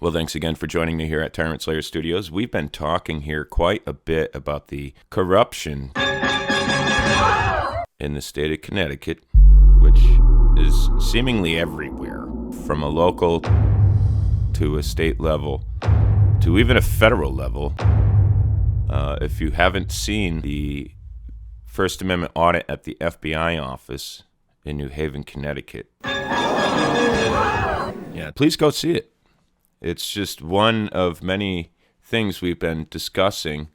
Well, thanks again for joining me here at Tyrant Slayer Studios. We've been talking here quite a bit about the corruption in the state of Connecticut, which is seemingly everywhere, from a local to a state level to even a federal level. If you haven't seen the First Amendment audit at the FBI office in New Haven, Connecticut, please go see it. It's just one of many things we've been discussing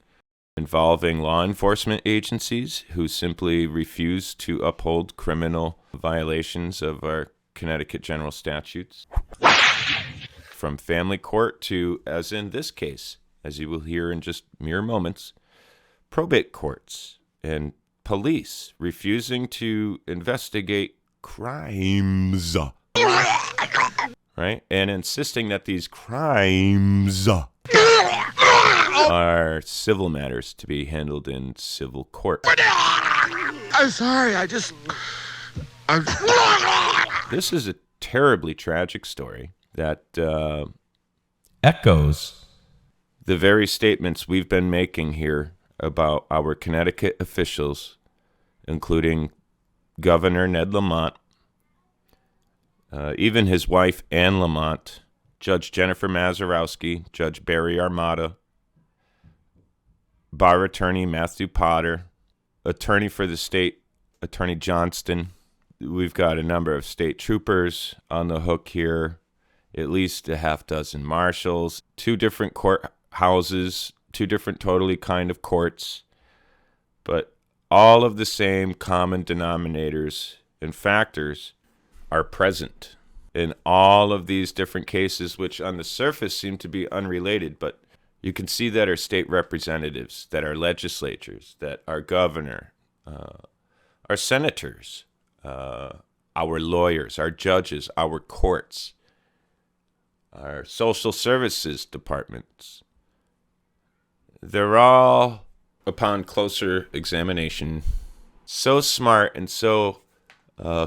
involving law enforcement agencies who simply refuse to uphold criminal violations of our Connecticut general statutes. From family court to, as in this case, as you will hear in just mere moments, probate courts and police refusing to investigate crimes. Right? And insisting that these crimes are civil matters to be handled in civil court. I'm sorry, This is a terribly tragic story that echoes the very statements we've been making here about our Connecticut officials, including Governor Ned Lamont, even his wife Anne Lamont, Judge Jennifer Mazurowski, Judge Barry Armada, bar attorney Matthew Potter, attorney for the state, Attorney Johnston. We've got a number of state troopers on the hook here, at least a half dozen marshals, 2 different courthouses, 2 different totally kind of courts, but all of the same common denominators and factors are present in all of these different cases, which on the surface seem to be unrelated, but you can see that our state representatives, that our legislatures, that our governor, our senators, our lawyers, our judges, our courts, our social services departments, they're all, upon closer examination, so smart and so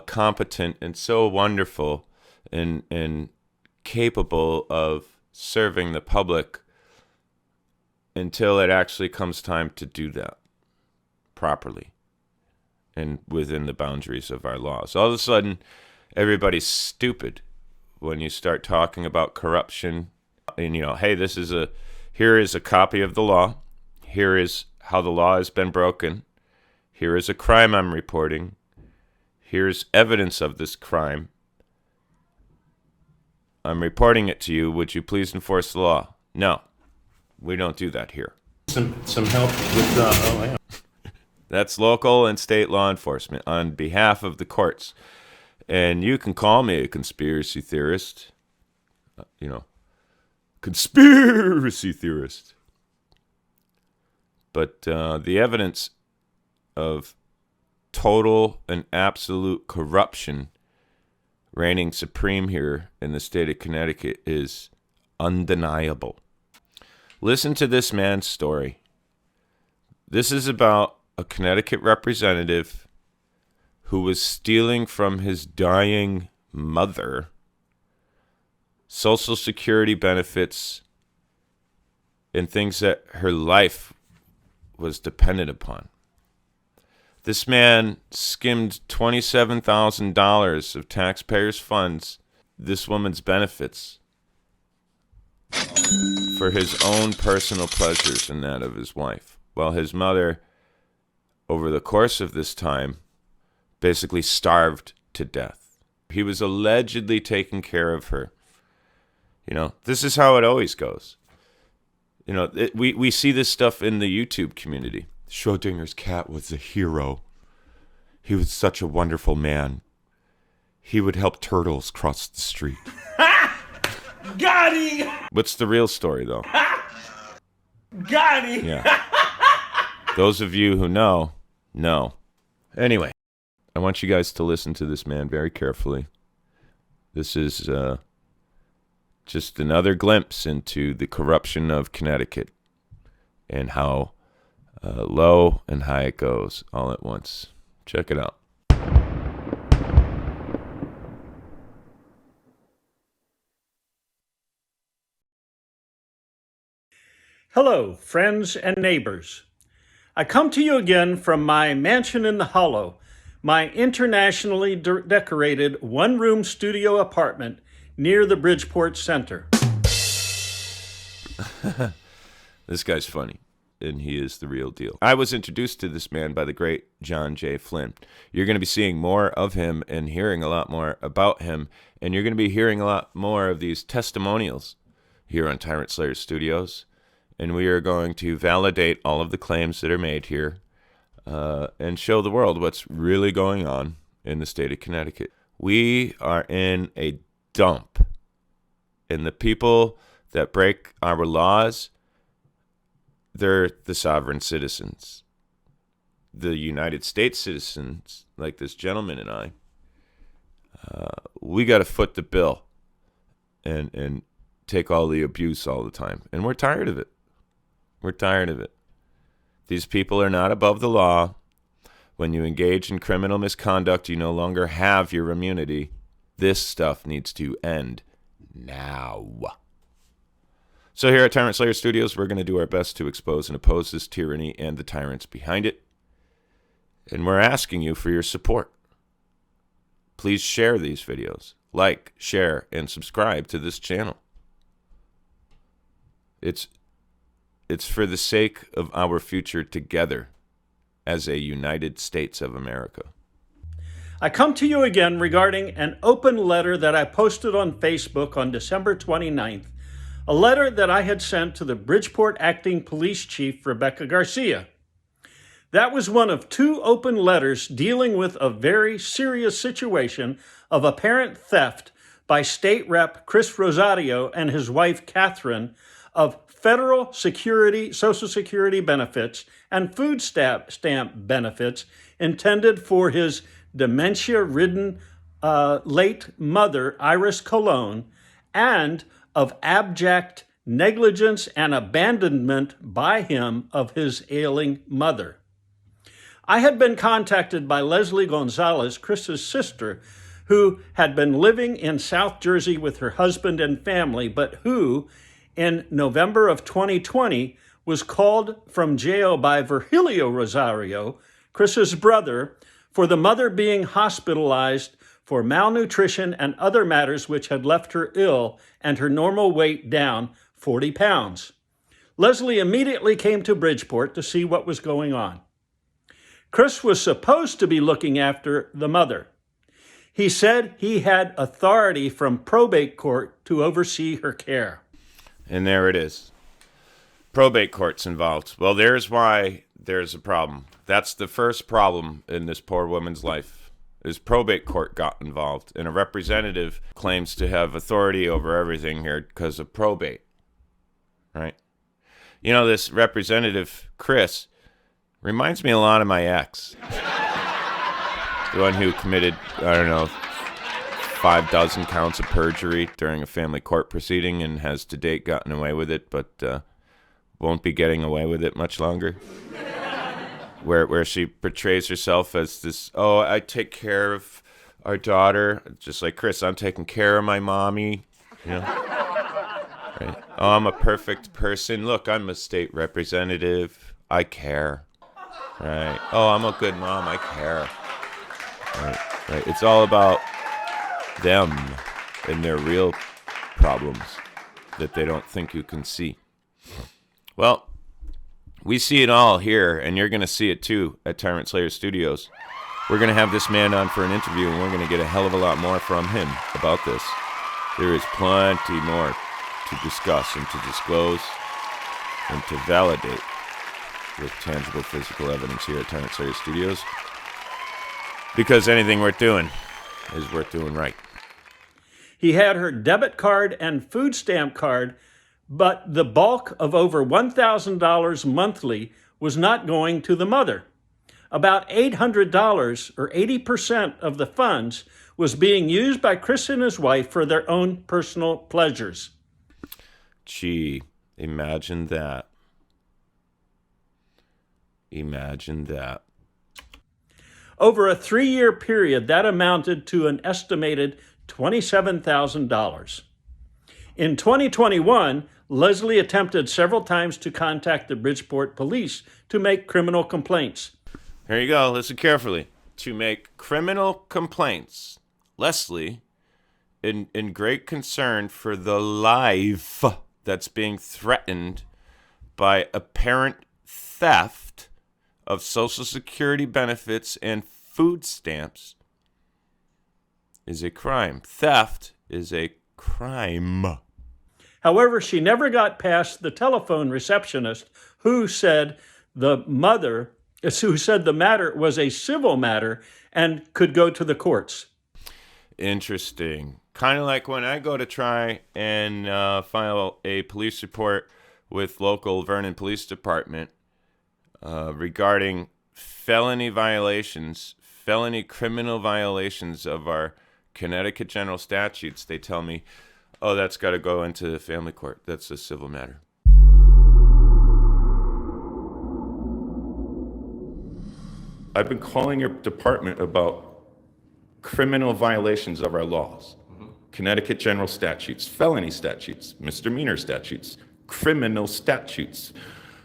competent and so wonderful and capable of serving the public until it actually comes time to do that properly and within the boundaries of our laws. All of a sudden, everybody's stupid when you start talking about corruption. And, hey, here is a copy of the law. Here is how the law has been broken. Here is a crime I'm reporting. Here's evidence of this crime. I'm reporting it to you. Would you please enforce the law? No, we don't do that here. Some help with That's local and state law enforcement on behalf of the courts. And you can call me a conspiracy theorist. Conspiracy theorist. But the evidence of total and absolute corruption reigning supreme here in the state of Connecticut is undeniable. Listen to this man's story. This is about a Connecticut representative who was stealing from his dying mother Social Security benefits and things that her life was dependent upon. This man skimmed $27,000 of taxpayers' funds, this woman's benefits, for his own personal pleasures and that of his wife, while his mother, over the course of this time, basically starved to death. He was allegedly taking care of her. This is how it always goes. We see this stuff in the YouTube community. Schrodinger's cat was a hero. He was such a wonderful man. He would help turtles cross the street. Got him! What's the real story, though? Got him! Yeah. Those of you who know. Anyway, I want you guys to listen to this man very carefully. This is just another glimpse into the corruption of Connecticut and how low and high it goes all at once. Check it out. Hello, friends and neighbors. I come to you again from my mansion in the Hollow, my internationally decorated one-room studio apartment near the Bridgeport Center. This guy's funny, and he is the real deal. I was introduced to this man by the great John J. Flynn. You're going to be seeing more of him and hearing a lot more about him, and you're going to be hearing a lot more of these testimonials here on Tyrant Slayer Studios. And we are going to validate all of the claims that are made here and show the world what's really going on in the state of Connecticut. We are in a dump, and the people that break our laws, they're the sovereign citizens. The United States citizens, like this gentleman and I, we got to foot the bill and take all the abuse all the time. And we're tired of it. We're tired of it. These people are not above the law. When you engage in criminal misconduct, you no longer have your immunity. This stuff needs to end now. So here at Tyrant Slayer Studios, we're going to do our best to expose and oppose this tyranny and the tyrants behind it. And we're asking you for your support. Please share these videos. Like, share, and subscribe to this channel. It's for the sake of our future together as a United States of America. I come to you again regarding an open letter that I posted on Facebook on December 29th, a letter that I had sent to the Bridgeport Acting Police Chief, Rebecca Garcia. That was one of two open letters dealing with a very serious situation of apparent theft by State Rep Chris Rosario and his wife, Catherine, of federal Social Security benefits and food stamp benefits intended for his dementia-ridden late mother, Iris Colon, and of abject negligence and abandonment by him of his ailing mother. I had been contacted by Leslie Gonzalez, Chris's sister, who had been living in South Jersey with her husband and family, but who, in November of 2020, was called from jail by Virgilio Rosario, Chris's brother, for the mother being hospitalized for malnutrition and other matters which had left her ill and her normal weight down 40 pounds. Leslie immediately came to Bridgeport to see what was going on. Chris was supposed to be looking after the mother. He said he had authority from probate court to oversee her care. And there it is. Probate court's involved. Well, there's why there's a problem. That's the first problem in this poor woman's life, is probate court got involved. And a representative claims to have authority over everything here because of probate. Right? You know, this representative, Chris, reminds me a lot of my ex. The one who committed, 5 dozen counts of perjury during a family court proceeding and has to date gotten away with it, but won't be getting away with it much longer. Where she portrays herself as this, I take care of our daughter, just like Chris, I'm taking care of my mommy, you know. Right? Oh, I'm a perfect person. Look, I'm a state representative. I care. Right? Oh, I'm a good mom. I care. Right? It's all about them and their real problems that they don't think you can see. Well, we see it all here, and you're going to see it too at Tyrant Slayer Studios. We're going to have this man on for an interview, and we're going to get a hell of a lot more from him about this. There is plenty more to discuss and to disclose and to validate with tangible physical evidence here at Tyrant Slayer Studios. Because anything worth doing is worth doing right. He had her debit card and food stamp card, but the bulk of over $1,000 monthly was not going to the mother. About $800, or 80% of the funds, was being used by Chris and his wife for their own personal pleasures. Gee, imagine that. Imagine that. Over a 3-year period, that amounted to an estimated $27,000. In 2021, Leslie attempted several times to contact the Bridgeport police to make criminal complaints. Here you go. Listen carefully. To make criminal complaints. Leslie, in great concern for the life that's being threatened by apparent theft of Social Security benefits and food stamps, is a crime. Theft is a crime. However, she never got past the telephone receptionist who said the matter was a civil matter and could go to the courts. Interesting. Kind of like when I go to try and file a police report with local Vernon Police Department regarding felony criminal violations of our Connecticut general statutes. They tell me, oh, that's got to go into the family court. That's a civil matter. I've been calling your department about criminal violations of our laws. Connecticut general statutes, felony statutes, misdemeanor statutes, criminal statutes.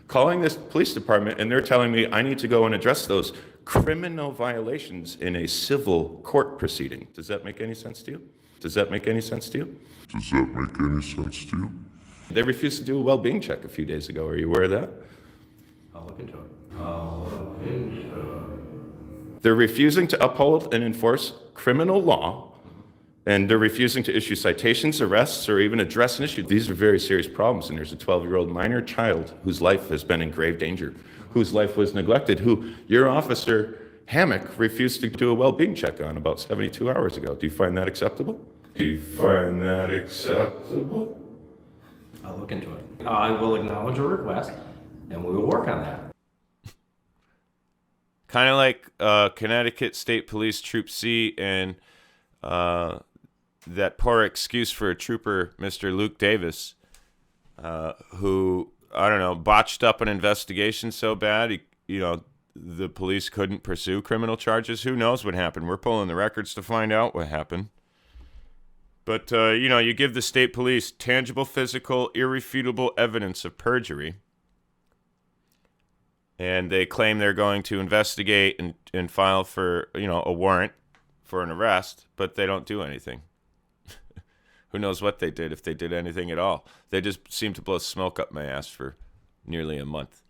Calling this police department, and they're telling me I need to go and address those criminal violations in a civil court proceeding. Does that make any sense to you? Does that make any sense to you? Does that make any sense to you? They refused to do a well-being check a few days ago. Are you aware of that? I'll look into it. They're refusing to uphold and enforce criminal law, and they're refusing to issue citations, arrests, or even address an issue. These are very serious problems, and there's a 12-year-old minor child whose life has been in grave danger, whose life was neglected, who your officer, Hammock, refused to do a well-being check on about 72 hours ago. Do you find that acceptable? Do you find that acceptable? I'll look into it. I will acknowledge your request, and we will work on that. Kind of like Connecticut State Police Troop C and that poor excuse for a trooper, Mr. Luke Davis, who, I don't know, botched up an investigation so bad, the police couldn't pursue criminal charges. Who knows what happened? We're pulling the records to find out what happened. But, you give the state police tangible, physical, irrefutable evidence of perjury, and they claim they're going to investigate and file for, a warrant for an arrest, but they don't do anything. Who knows what they did, if they did anything at all. They just seem to blow smoke up my ass for nearly a month.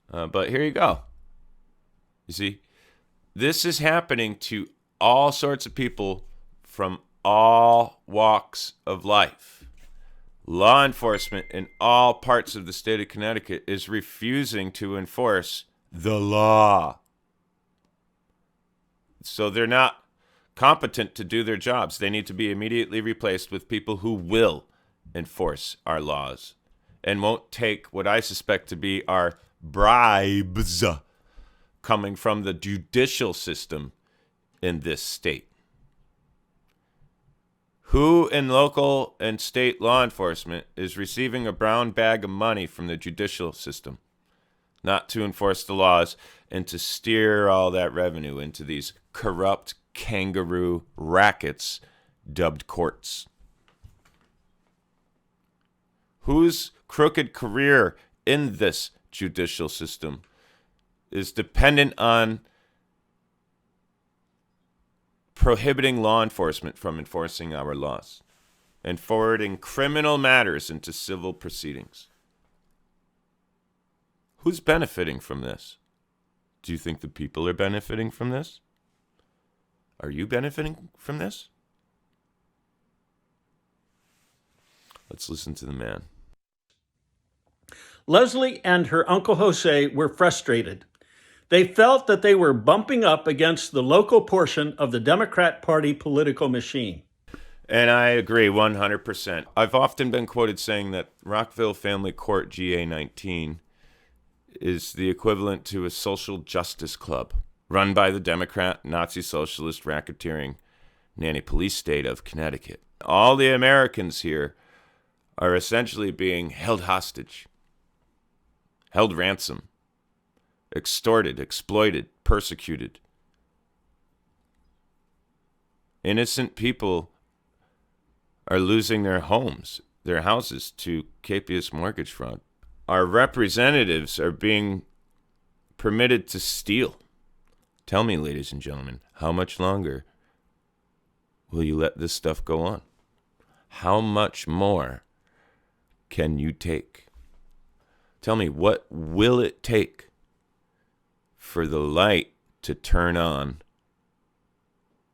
But here you go. You see, this is happening to all sorts of people from all walks of life. Law enforcement in all parts of the state of Connecticut is refusing to enforce the law. So they're not competent to do their jobs. They need to be immediately replaced with people who will enforce our laws and won't take what I suspect to be our bribes coming from the judicial system in this state. Who in local and state law enforcement is receiving a brown bag of money from the judicial system, not to enforce the laws and to steer all that revenue into these corrupt kangaroo rackets dubbed courts? Whose crooked career in this judicial system is dependent on prohibiting law enforcement from enforcing our laws and forwarding criminal matters into civil proceedings? Who's benefiting from this? Do you think the people are benefiting from this? Are you benefiting from this? Let's listen to the man. Leslie and her Uncle Jose were frustrated. They felt that they were bumping up against the local portion of the Democrat Party political machine. And I agree 100%. I've often been quoted saying that Rockville Family Court GA19 is the equivalent to a social justice club run by the Democrat, Nazi socialist, racketeering, nanny police state of Connecticut. All the Americans here are essentially being held hostage, held ransom, extorted, exploited, persecuted. Innocent people are losing their homes, their houses to capious mortgage fraud. Our representatives are being permitted to steal. Tell me, ladies and gentlemen, how much longer will you let this stuff go on? How much more can you take? Tell me, what will it take for the light to turn on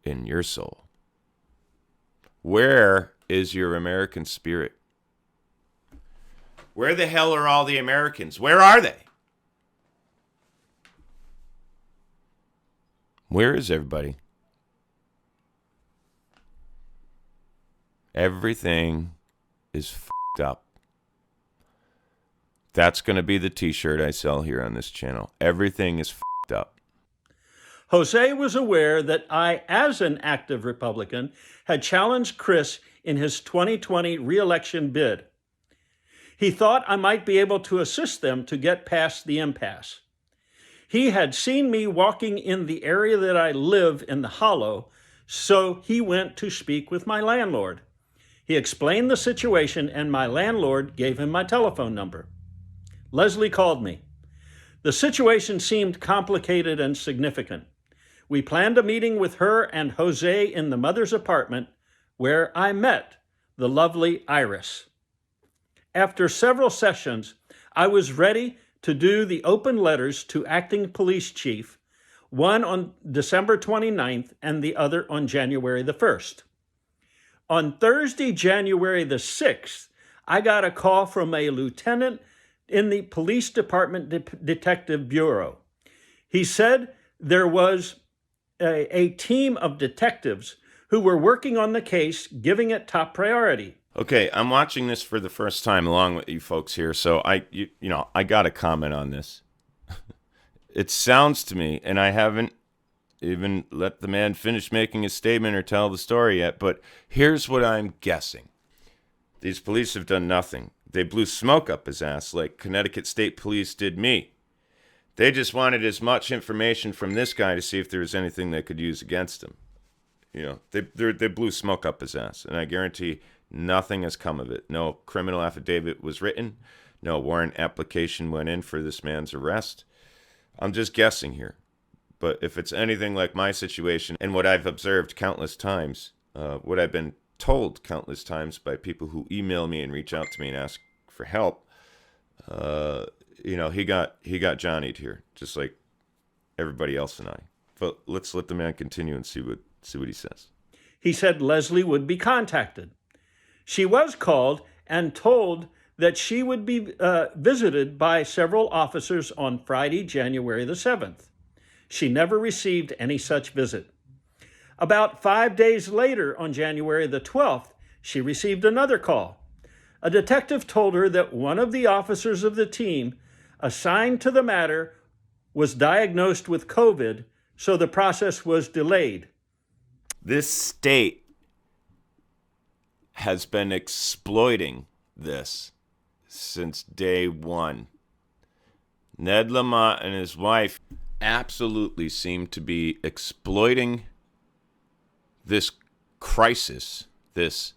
in your soul? Where is your American spirit? Where the hell are all the Americans? Where are they? Where is everybody? Everything is f***ed up. That's going to be the t-shirt I sell here on this channel. Everything is f***ed up. Jose was aware that I, as an active Republican, had challenged Chris in his 2020 re-election bid. He thought I might be able to assist them to get past the impasse. He had seen me walking in the area that I live in the Hollow, so he went to speak with my landlord. He explained the situation, and my landlord gave him my telephone number. Leslie called me. The situation seemed complicated and significant. We planned a meeting with her and Jose in the mother's apartment, where I met the lovely Iris. After several sessions, I was ready to do the open letters to acting police chief, one on December 29th and the other on January the 1st. On Thursday, January the 6th, I got a call from a lieutenant in the police department detective bureau. He said there was a team of detectives who were working on the case, giving it top priority. Okay, I'm watching this for the first time along with you folks here, so I got to comment on this. It sounds to me, and I haven't even let the man finish making his statement or tell the story yet, but here's what I'm guessing. These police have done nothing. They blew smoke up his ass like Connecticut State Police did me. They just wanted as much information from this guy to see if there was anything they could use against him. They blew smoke up his ass, and I guarantee nothing has come of it. No criminal affidavit was written. No warrant application went in for this man's arrest. I'm just guessing here. But if it's anything like my situation and what I've observed countless times, what I've been told countless times by people who email me and reach out to me and ask for help, he got Johnny'd here, just like everybody else and I. But let's let the man continue and see what he says. He said Leslie would be contacted. She was called and told that she would be visited by several officers on Friday, January the 7th. She never received any such visit. About 5 days later, on January the 12th, she received another call. A detective told her that one of the officers of the team assigned to the matter was diagnosed with COVID, so the process was delayed. This state has been exploiting this since day one. Ned Lamont and his wife absolutely seem to be exploiting this crisis, this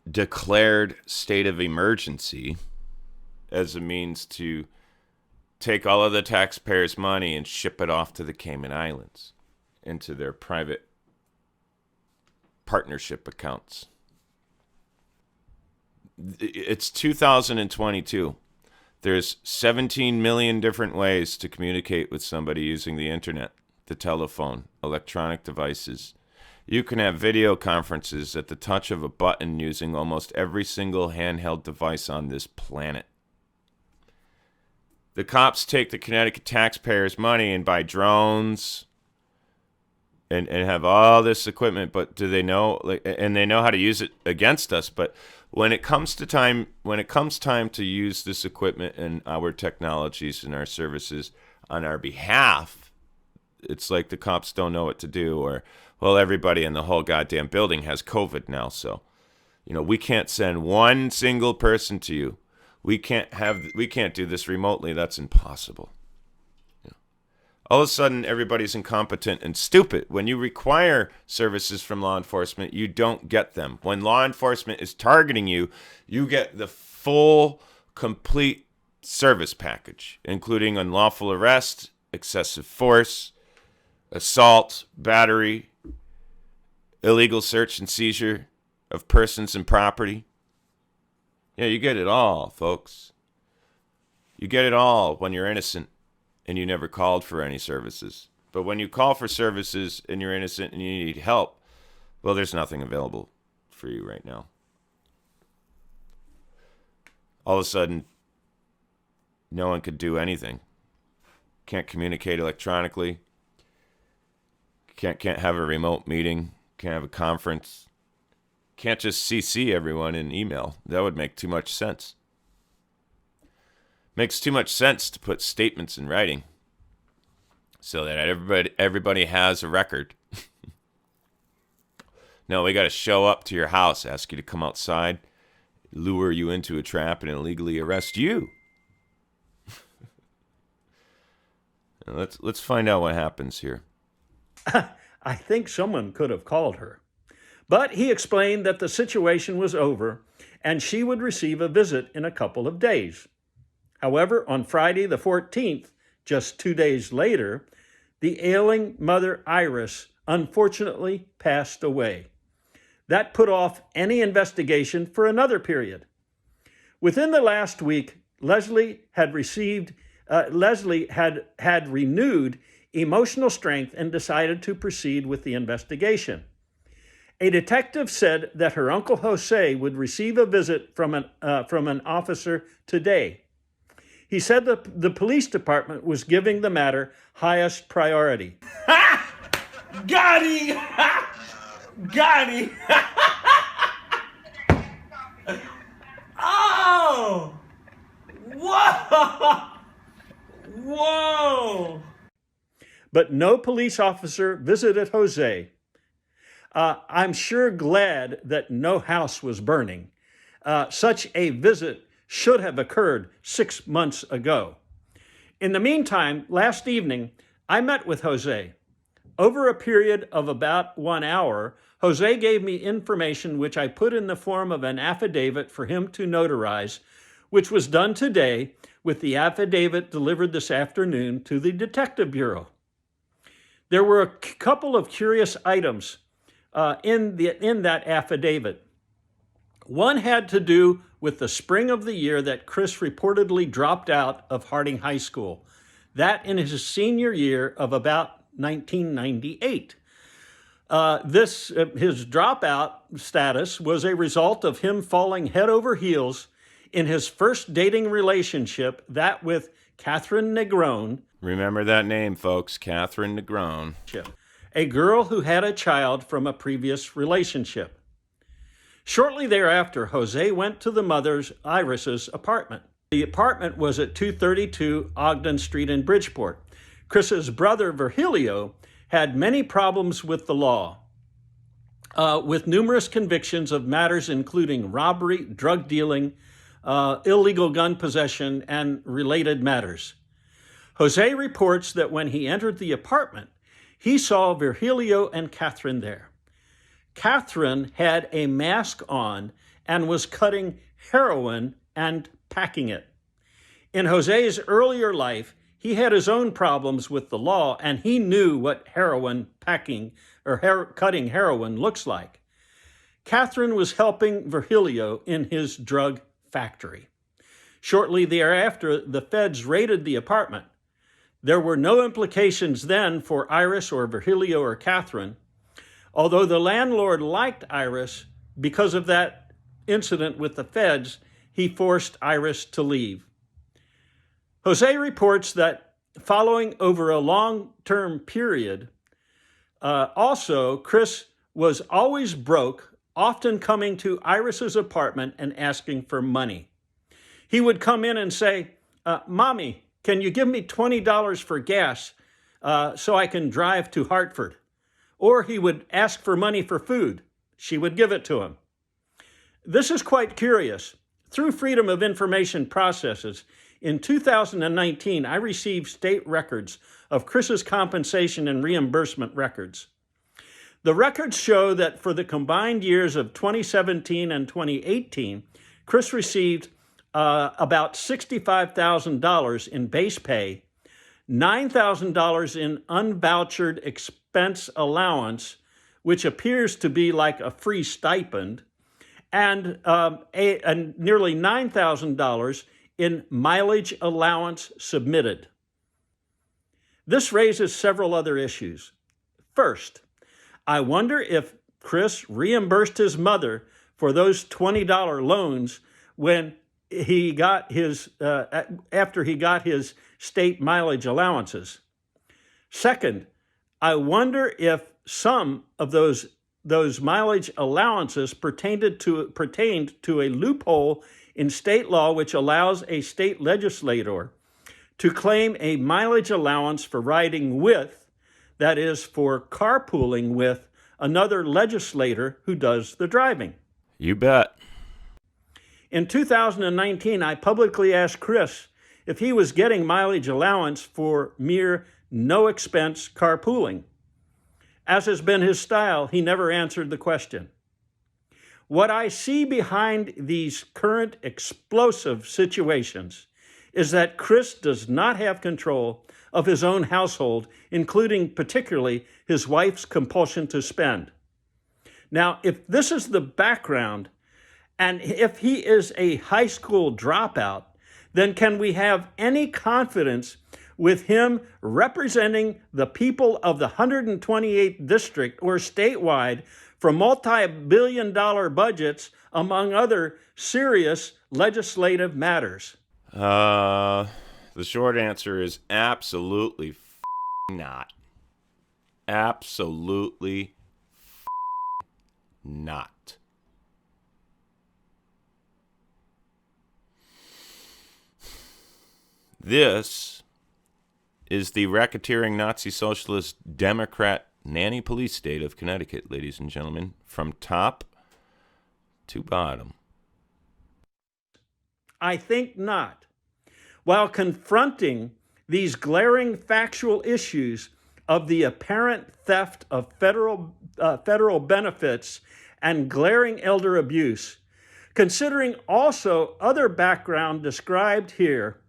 declared state of emergency, as a means to take all of the taxpayers' money and ship it off to the Cayman Islands into their private partnership accounts. It's 2022. There's 17 million different ways to communicate with somebody using the internet, the telephone, electronic devices. You can have video conferences at the touch of a button using almost every single handheld device on this planet. The cops take the Connecticut taxpayers' money and buy drones and have all this equipment, but do they know, and they know how to use it against us, but when it comes time to use this equipment and our technologies and our services on our behalf, it's like the cops don't know what to do, or, well, everybody in the whole goddamn building has COVID now, so, we can't send one single person to you. We can't do this remotely. That's impossible. All of a sudden, everybody's incompetent and stupid. When you require services from law enforcement, you don't get them. When law enforcement is targeting you, you get the full, complete service package, including unlawful arrest, excessive force, assault, battery, illegal search and seizure of persons and property. Yeah, you get it all, folks. You get it all when you're innocent and you never called for any services. But when you call for services and you're innocent and you need help, well, there's nothing available for you right now. All of a sudden, no one could do anything. Can't communicate electronically. Can't have a remote meeting. Can't have a conference. Can't just CC everyone in email. That would make too much sense. Makes too much sense to put statements in writing so that everybody has a record. No, we got to show up to your house, ask you to come outside, lure you into a trap, and illegally arrest you. Let's find out what happens here. I think someone could have called her. But he explained that the situation was over and she would receive a visit in a couple of days. However, on Friday the 14th, just 2 days later, the ailing mother Iris unfortunately passed away. That put off any investigation for another period. Within the last week, Leslie had renewed emotional strength and decided to proceed with the investigation. A detective said that her Uncle Jose would receive a visit from an officer today. He said that the police department was giving the matter highest priority. Got him! Got him! Oh! Whoa! Whoa! But no police officer visited Jose. I'm sure glad that no house was burning. Such a visit should have occurred 6 months ago. In the meantime, last evening, I met with Jose. Over a period of about 1 hour, Jose gave me information which I put in the form of an affidavit for him to notarize, which was done today, with the affidavit delivered this afternoon to the Detective Bureau. There were a couple of curious items in that affidavit. One had to do with the spring of the year that Chris reportedly dropped out of Harding High School. That in his senior year of about 1998. His dropout status was a result of him falling head over heels in his first dating relationship, that with Catherine Negrone. Remember that name, folks, Catherine Negrone. A girl who had a child from a previous relationship. Shortly thereafter, Jose went to the mother's, Iris's, apartment. The apartment was at 232 Ogden Street in Bridgeport. Chris's brother, Virgilio, had many problems with the law, with numerous convictions of matters including robbery, drug dealing, illegal gun possession, and related matters. Jose reports that when he entered the apartment, he saw Virgilio and Catherine there. Catherine had a mask on and was cutting heroin and packing it. In Jose's earlier life, he had his own problems with the law, and he knew what heroin packing or cutting heroin looks like. Catherine was helping Virgilio in his drug factory. Shortly thereafter, the feds raided the apartment. There were no implications then for Iris or Virgilio or Catherine, although the landlord liked Iris because of that incident with the feds. He forced Iris to leave. Jose reports that following over a long-term period, also Chris was always broke, often coming to Iris's apartment and asking for money. He would come in and say, "Mommy, can you give me $20 for gas so I can drive to Hartford?" Or he would ask for money for food. She would give it to him. This is quite curious. Through Freedom of Information processes, In 2019, I received state records of Chris's compensation and reimbursement records. The records show that for the combined years of 2017 and 2018, Chris received about $65,000 in base pay, $9,000 in unvouchered expense allowance, which appears to be like a free stipend, and nearly $9,000 in mileage allowance submitted. This raises several other issues. First, I wonder if Chris reimbursed his mother for those $20 loans when he got his after he got his state mileage allowances. Second, I wonder if some of those mileage allowances pertained to a loophole in state law which allows a state legislator to claim a mileage allowance for riding with, that is, for carpooling with another legislator who does the driving. You bet. In 2019, I publicly asked Chris if he was getting mileage allowance for mere no-expense carpooling. As has been his style, he never answered the question. What I see behind these current explosive situations is that Chris does not have control of his own household, including particularly his wife's compulsion to spend. Now, if this is the background, and if he is a high school dropout, then can we have any confidence with him representing the people of the 128th district or statewide for multi-billion-dollar budgets, among other serious legislative matters? The short answer is absolutely not. Absolutely not. This is the racketeering Nazi socialist Democrat nanny police state of Connecticut, ladies and gentlemen, from top to bottom. I think not. While confronting these glaring factual issues of the apparent theft of federal benefits and glaring elder abuse, considering also other background described here,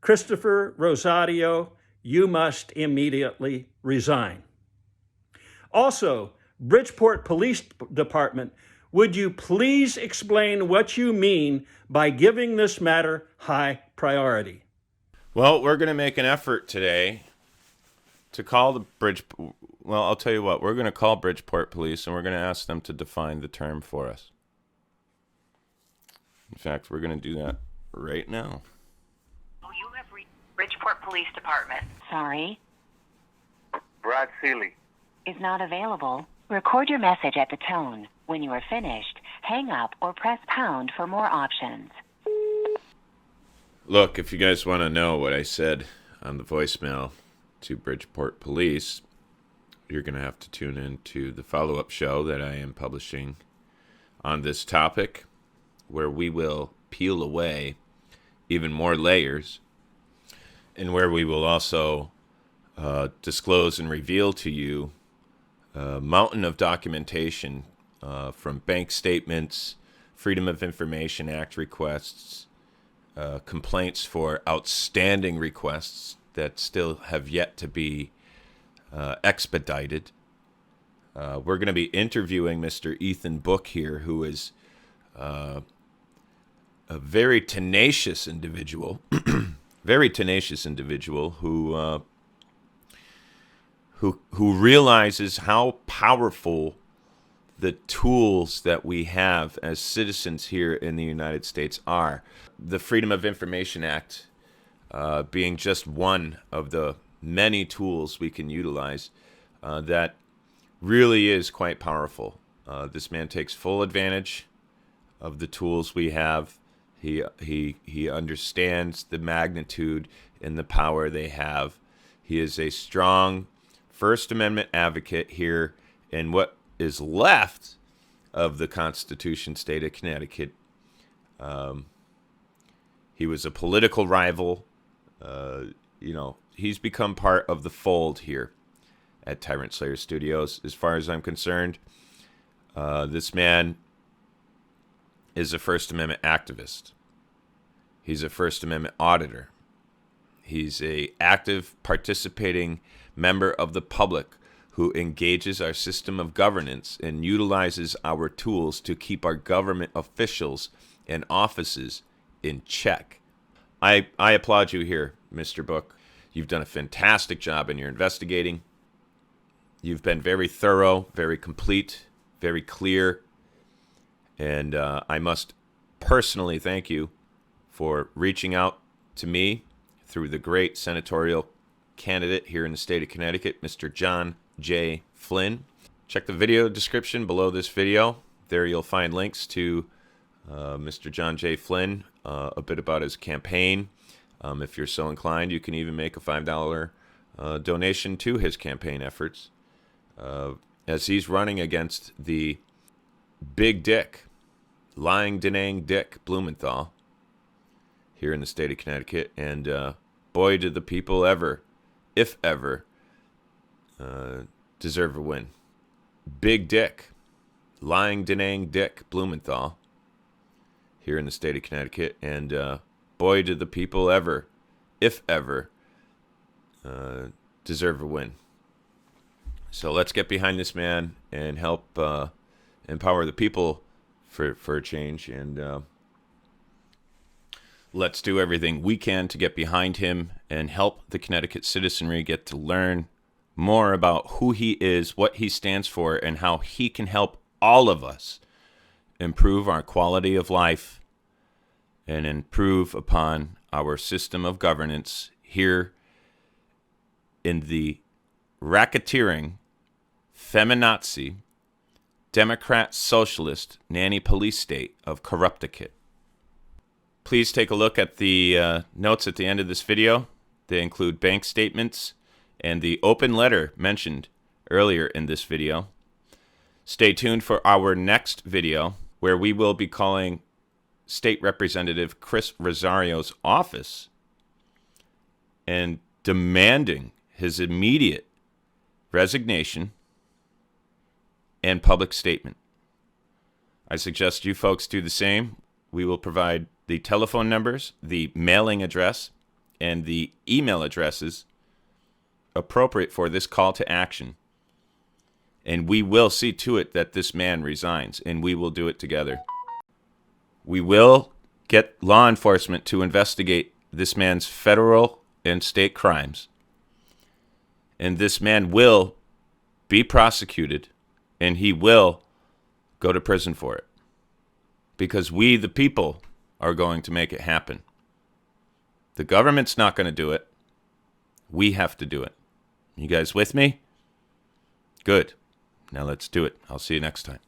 Christopher Rosario, you must immediately resign. Also, Bridgeport Police Department, would you please explain what you mean by giving this matter high priority? Well, we're going to make an effort today to call the Well, I'll tell you what. We're going to call Bridgeport Police, and we're going to ask them to define the term for us. In fact, we're going to do that right now. You have reached Bridgeport Police Department. Sorry. Brad Seeley. Is not available. Record your message at the tone. When you are finished, hang up or press pound for more options. Look, if you guys want to know what I said on the voicemail to Bridgeport Police, you're going to have to tune in to the follow-up show that I am publishing on this topic, where we will peel away even more layers, and where we will also disclose and reveal to you a mountain of documentation from bank statements, Freedom of Information Act requests, complaints for outstanding requests that still have yet to be expedited. We're going to be interviewing Mr. Ethan Book here, who is a very tenacious individual, who realizes how powerful the tools that we have as citizens here in the United States are. The Freedom of Information Act being just one of the many tools we can utilize that really is quite powerful. This man takes full advantage of the tools we have. He understands the magnitude and the power they have. He is a strong First Amendment advocate here in what is left of the Constitution state of Connecticut. He was a political rival. He's become part of the fold here at Tyrant Slayer Studios. As far as I'm concerned, this man is a First Amendment activist. He's a First Amendment auditor. He's a active, participating member of the public who engages our system of governance and utilizes our tools to keep our government officials and offices in check. I applaud you here, Mr. Book. You've done a fantastic job in your investigating. You've been very thorough, very complete, very clear. And I must personally thank you for reaching out to me through the great senatorial candidate here in the state of Connecticut, Mr. John J. Flynn. Check the video description below this video. There you'll find links to Mr. John J. Flynn, a bit about his campaign. If you're so inclined, you can even make a $5 donation to his campaign efforts as he's running against the big dick, lying, denying dick Blumenthal here in the state of Connecticut. And boy, did the people ever, if ever, deserve a win. Big dick, lying, denying dick Blumenthal here in the state of Connecticut. And boy, did the people ever, if ever, deserve a win. So let's get behind this man and help empower the people for a change. And let's do everything we can to get behind him and help the Connecticut citizenry get to learn more about who he is, what he stands for, and how he can help all of us improve our quality of life and improve upon our system of governance here in the racketeering, feminazi, Democrat socialist nanny police state of Connecticut. Please take a look at the notes at the end of this video. They include bank statements and the open letter mentioned earlier in this video. Stay tuned for our next video, where we will be calling State Representative Chris Rosario's office and demanding his immediate resignation and public statement. I suggest you folks do the same. We will provide the telephone numbers, the mailing address, and the email addresses appropriate for this call to action. And we will see to it that this man resigns, and we will do it together. We will get law enforcement to investigate this man's federal and state crimes. And this man will be prosecuted, and he will go to prison for it. Because we, the people, are going to make it happen. The government's not going to do it. We have to do it. You guys with me? Good. Now let's do it. I'll see you next time.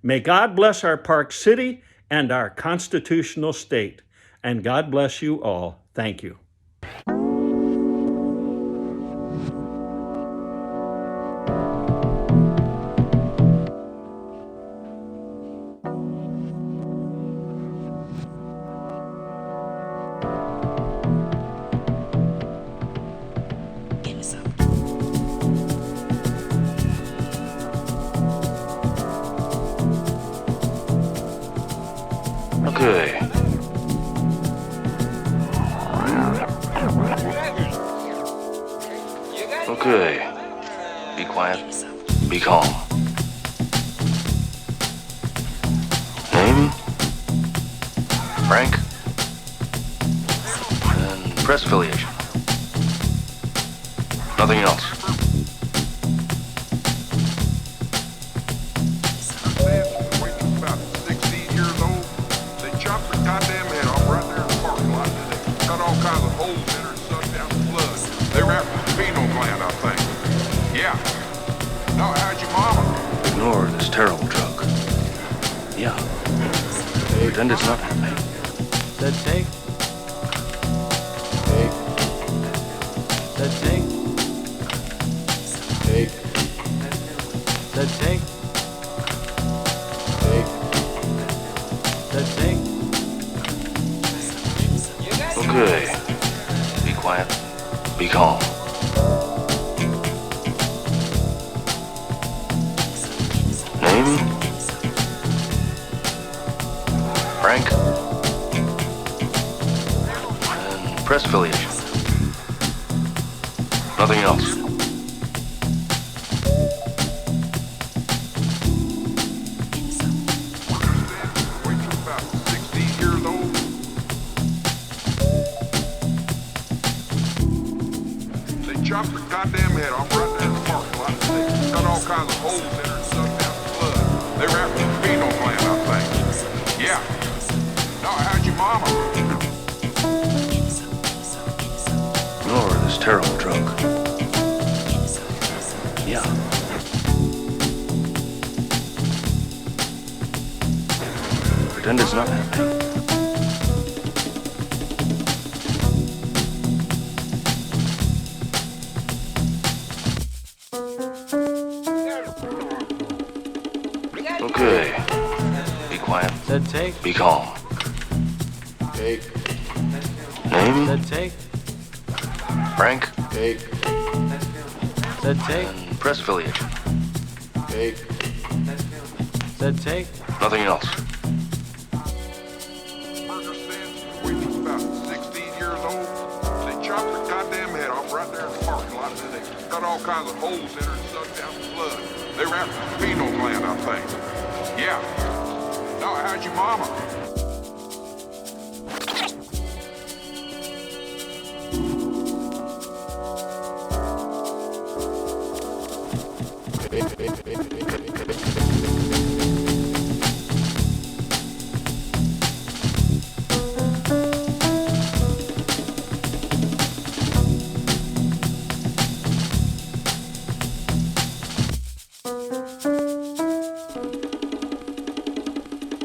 May God bless our Park City and our constitutional state. And God bless you all. Thank you. Okay. Okay. Be quiet. Be calm. Name? Frank? And press affiliation. Nothing else. About 16 years old. They chopped her goddamn head off right there in the parking lot today. Cut all kinds of holes in her and sucked out the blood. They were after the pineal gland, I think. Yeah. No, how'd your mama? Ignore this terrible drug. Yeah. Pretend it's not happening. Said take. Take. Said take. Take. Said take. Take. Said take. Okay. Be quiet. Be calm. Name? Frank? And press affiliation. Nothing else. When you're about 16 years old, they chopped your goddamn head off right there in the parking lot. They cut all kinds of holes in her and sucked out the blood. They were after the penal gland, I think. Yeah. No, how'd your mama? Nor this terrible drug. Yeah. Pretend it's not happening. Okay. Be quiet. Said take. Be calm. Take, Name? Said take. Frank? take, Said take. And press affiliation. take. Said take. Nothing else. Murder sins when you're about 16 years old. They chopped her goddamn head off right there in the parking lot. And they cut all kinds of holes in her and sucked out the blood. They were after the penal gland, I think. Yeah. No, how'd your mama?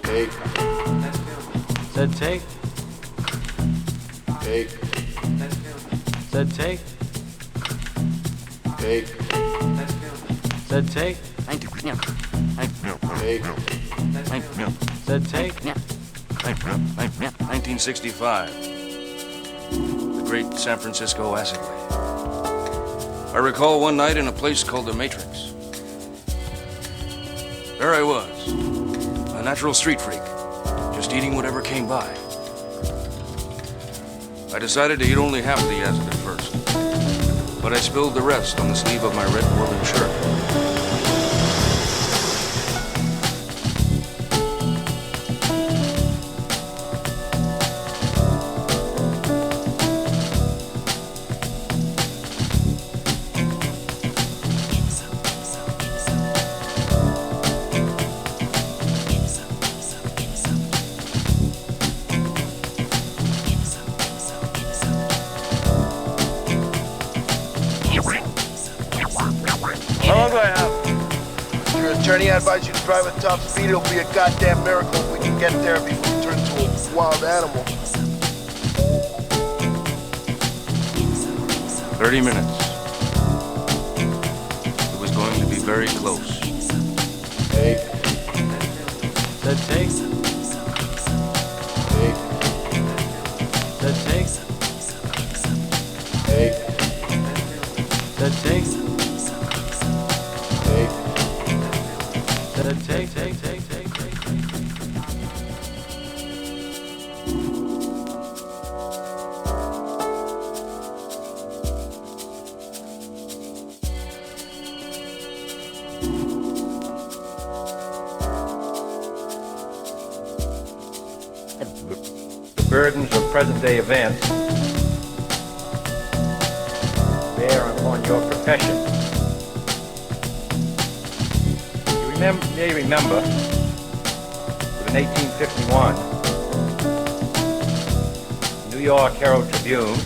Take, Said take. take, Said take. take, Said take. take. Said take. 1965. The great San Francisco acid rain. I recall one night in a place called the Matrix. There I was, a natural street freak, just eating whatever came by. I decided to eat only half of the acid at first, but I spilled the rest on the sleeve of my red woolen shirt. How long do I have? Your attorney advised you to drive at top speed. It'll be a goddamn miracle if we can get there before we turn into a wild animal. 30 minutes. It was going to be very close. Take, Said take. take, Said take. take, Said take. take. Said take. Take. The burdens of present-day events bear upon your profession. You may remember that in 1851, New York Herald Tribune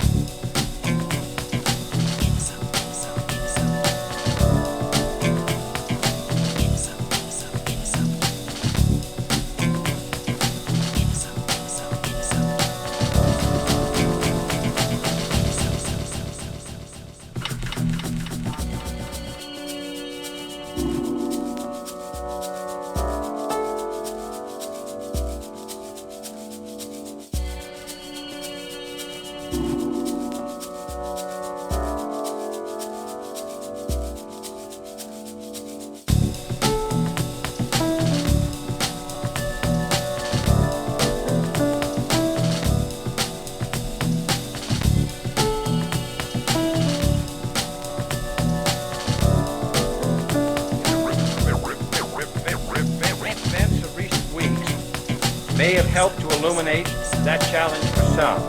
may have helped to illuminate that challenge for some.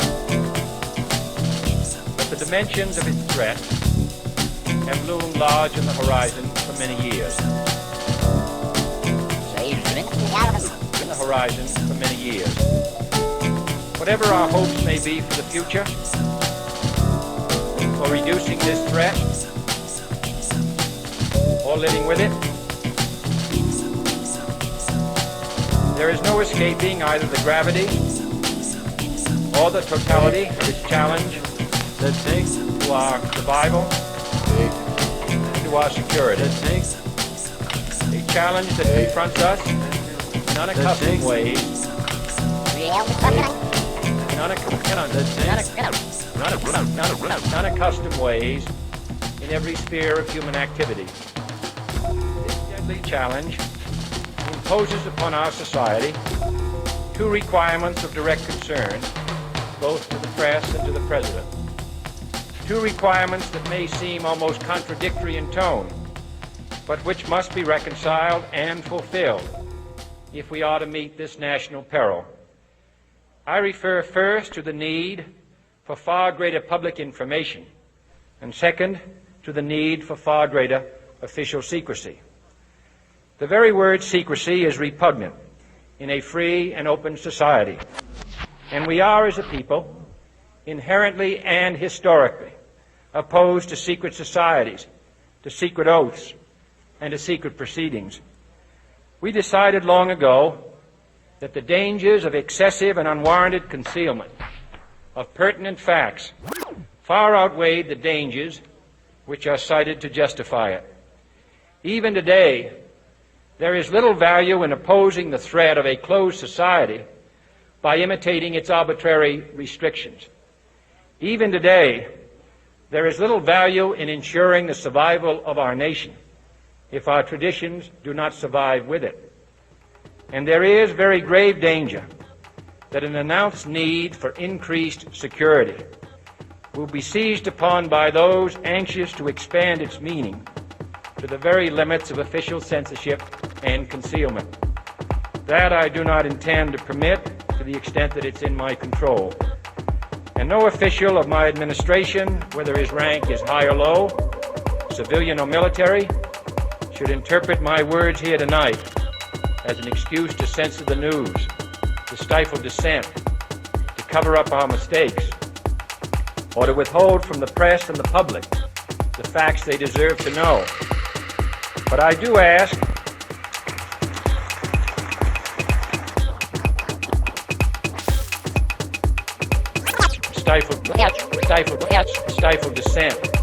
But the dimensions of its threat have loomed large on the horizon for many years. In the horizon for many years. Whatever our hopes may be for the future, for reducing this threat, or living with it, there is no escaping either the gravity or the totality of its challenge that takes to our survival and to our security. that takes A challenge that confronts us in unaccustomed ways, unaccustomed ways in every sphere of human activity. This deadly challenge imposes upon our society two requirements of direct concern, both to the press and to the President. Two requirements that may seem almost contradictory in tone, but which must be reconciled and fulfilled if we are to meet this national peril. I refer first to the need for far greater public information, and second, to the need for far greater official secrecy. The very word secrecy is repugnant in a free and open society, and we are, as a people, inherently and historically opposed to secret societies, to secret oaths, and to secret proceedings. We decided long ago that the dangers of excessive and unwarranted concealment of pertinent facts far outweighed the dangers which are cited to justify it. Even today, there is little value in opposing the threat of a closed society by imitating its arbitrary restrictions. Even today, there is little value in ensuring the survival of our nation if our traditions do not survive with it. And there is very grave danger that an announced need for increased security will be seized upon by those anxious to expand its meaning to the very limits of official censorship and concealment. That I do not intend to permit to the extent that it's in my control. And no official of my administration, whether his rank is high or low, civilian or military, should interpret my words here tonight as an excuse to censor the news, to stifle dissent, to cover up our mistakes, or to withhold from the press and the public the facts they deserve to know. But I do ask stifle dissent,